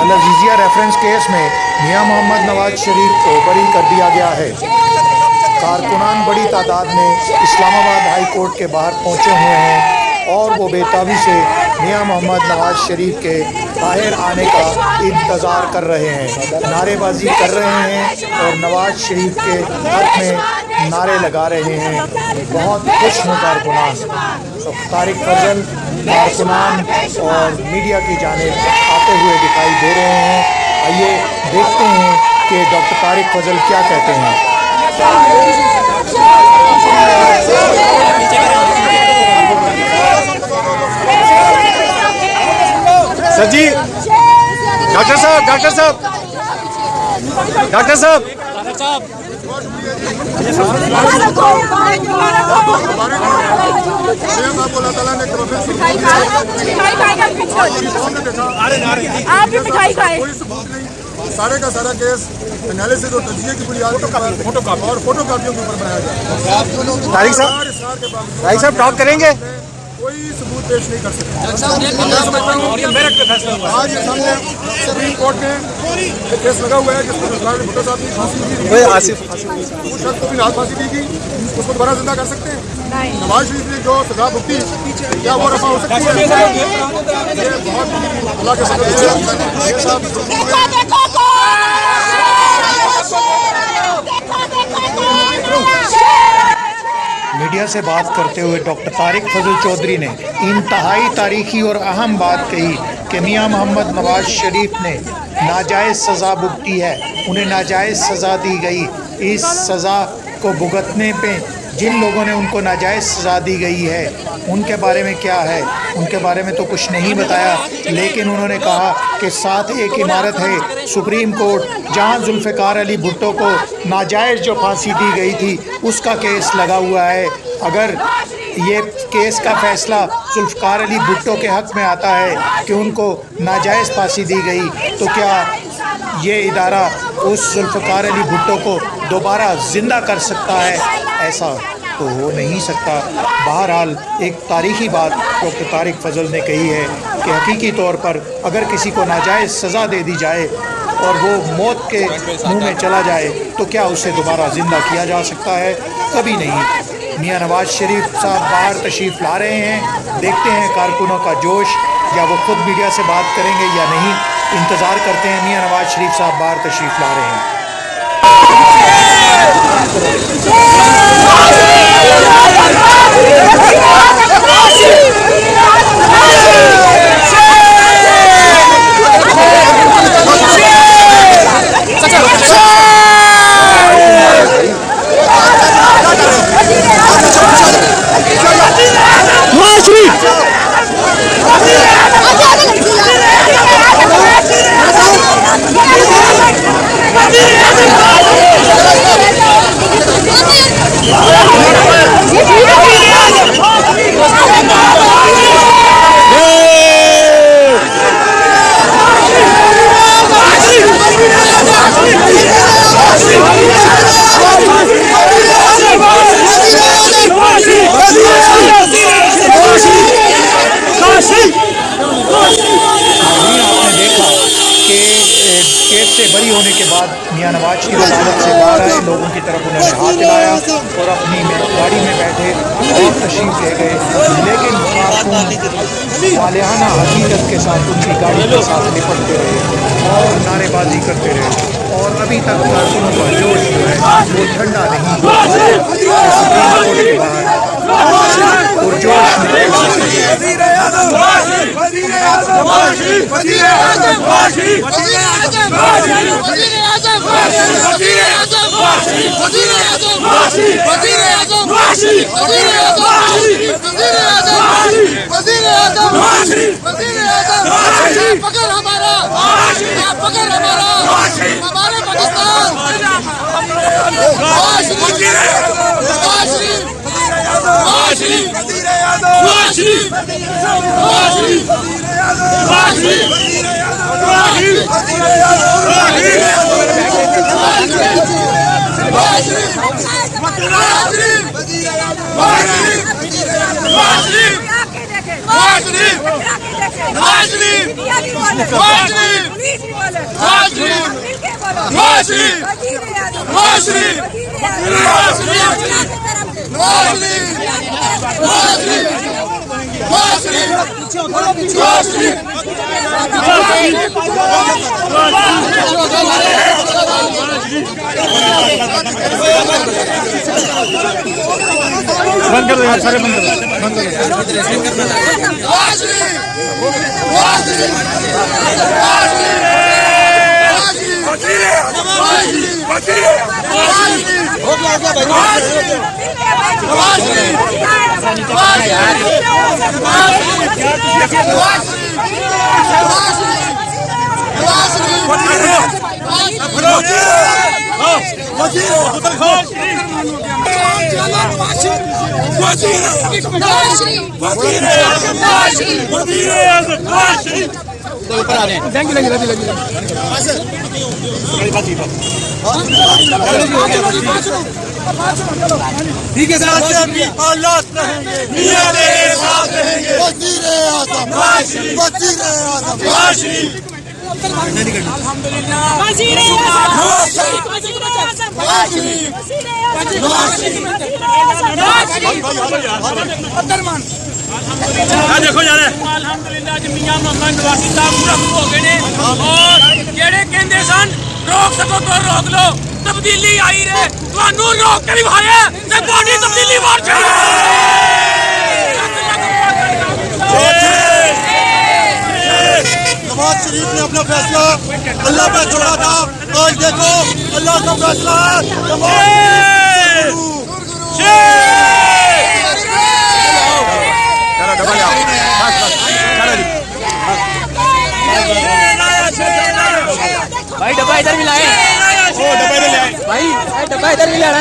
अल Aziziya reference case में मियां मोहम्मद नवाज शरीफ को बरी कर दिया गया है। कारकुनान बड़ी तादाद में इस्लामाबाद हाई कोर्ट के बाहर पहुंचे हुए हैं और वो बेताबी से मियां मोहम्मद नवाज शरीफ के बाहर आने का इंतज़ार कर रहे हैं, नारेबाजी कर रहे हैं और नवाज शरीफ के हक़ में नारे लगा रहे हैं। बहुत खुश हैं कारकुनान। तो तारिक फजल कारकुनान और मीडिया की जानिब आते हुए दिखाई दे रहे हैं। आइए देखते हैं कि डॉक्टर तारिक फजल क्या कहते हैं। सर जी, डॉक्टर साहब, डॉक्टर साहब, डॉक्टर साहब, आप भी मिठाई खाए। सारे का सारा केस एनालिसिस और तजिए की बुनियाद पर फोटोकॉपी और फोटोकॉपियों के ऊपर बनाया जाए। तारिक साहब टॉक करेंगे। कोई सबूत पेश नहीं कर सकते। आज ये सामने सुप्रीम कोर्ट में एक केस लगा हुआ है जिसमें भुट्टो साहब की फांसी हुई, आसिफ उस शख्स को भी रात फांसी दी गई, उसको दोबारा जिंदा कर सकते हैं। नवाज शरीफ ने जो सजा भुगती क्या वो रफा हो सकती है? ये बहुत अल्लाह के सदक़े मीडिया से बात करते हुए डॉक्टर तारिक फजल चौधरी ने इंतहाई तारीखी और अहम बात कही कि मियां मोहम्मद नवाज शरीफ ने नाजायज़ सज़ा भुगती है, उन्हें नाजायज़ सज़ा दी गई। इस सज़ा को भुगतने पे जिन लोगों ने उनको नाजायज़ सज़ा दी गई है उनके बारे में क्या है, उनके बारे में तो कुछ नहीं बताया, लेकिन उन्होंने कहा कि साथ एक इमारत है सुप्रीम कोर्ट जहां जुल्फ़िकार अली भुट्टो को नाजायज़ जो फांसी दी गई थी उसका केस लगा हुआ है। अगर ये केस का फ़ैसला जुल्फ़िकार अली भुट्टो के हक़ में आता है कि उनको नाजायज़ फांसी दी गई, तो क्या ये इदारा उस जुल्फ़िकार अली भुट्टो को दोबारा ज़िंदा कर सकता है? ऐसा तो हो नहीं सकता। बहरहाल एक तारीख़ी बात डॉक्टर तारिक फजल ने कही है कि हकीकी तौर पर अगर किसी को नाजायज़ सज़ा दे दी जाए और वो मौत के मुंह में चला जाए तो क्या उसे दोबारा ज़िंदा किया जा सकता है? कभी नहीं। मियां नवाज शरीफ साहब बाहर तशरीफ़ ला रहे हैं, देखते हैं कारकुनों का जोश, या वो खुद मीडिया से बात करेंगे या नहीं, इंतज़ार करते हैं। मियां नवाज शरीफ साहब बाहर तशरीफ़ ला रहे हैं। केस से बरी होने के बाद मियां नवाज की अदालत से बाहर आए, लोगों की तरफ उन्होंने हाथ हिलाया और अपनी गाड़ी में बैठे और तशरीफ़ ले गए, लेकिन कारकुन वालियाना हकीकत के साथ उनकी गाड़ी के साथ निपटते रहे और नारेबाजी करते रहे और अभी तक कारकुनों का जोश जो है वो ठंडा नहीं हुआ। सुप्रीम कोर्ट के बाहर पुरजोश केजरीवाल है। नवाज शरीफ, मिलके बोलो। नवाज शरीफ, नवाज शरीफ, नवाज शरीफ, नवाज शरीफ, नवाज शरीफ, नवाज शरीफ, नवाज शरीफ, बंद कर दो यार, सारे बंद कर दो, बंद कर दो। नवाज शरीफ, नवाज शरीफ, नवाज ठीक है सर, हालात रहेंगे, मियां तेरे साथ रहेंगे, वज़ीर आज़म, वज़ीर आज़म, देखो यार अल्हम्दुलिल्लाह जी मियां मोहम्मद नवाज़ी साहब पूरा हो गए ने और जेड़े कहंदे सन रोक सको तो रोक लो तब्दीली आई रे ਤੁਹਾਨੂੰ रोक के विखाया ते बॉडी तब्दीली मार नवाज शरीफ ने अपना फैसला अल्लाह पे छोड़ा था, आज देखो अल्लाह का फैसला है। भाई डब्बा इधर भी लाए ओ डब्बा इधर ले आए। भाई डब्बा इधर भी लाना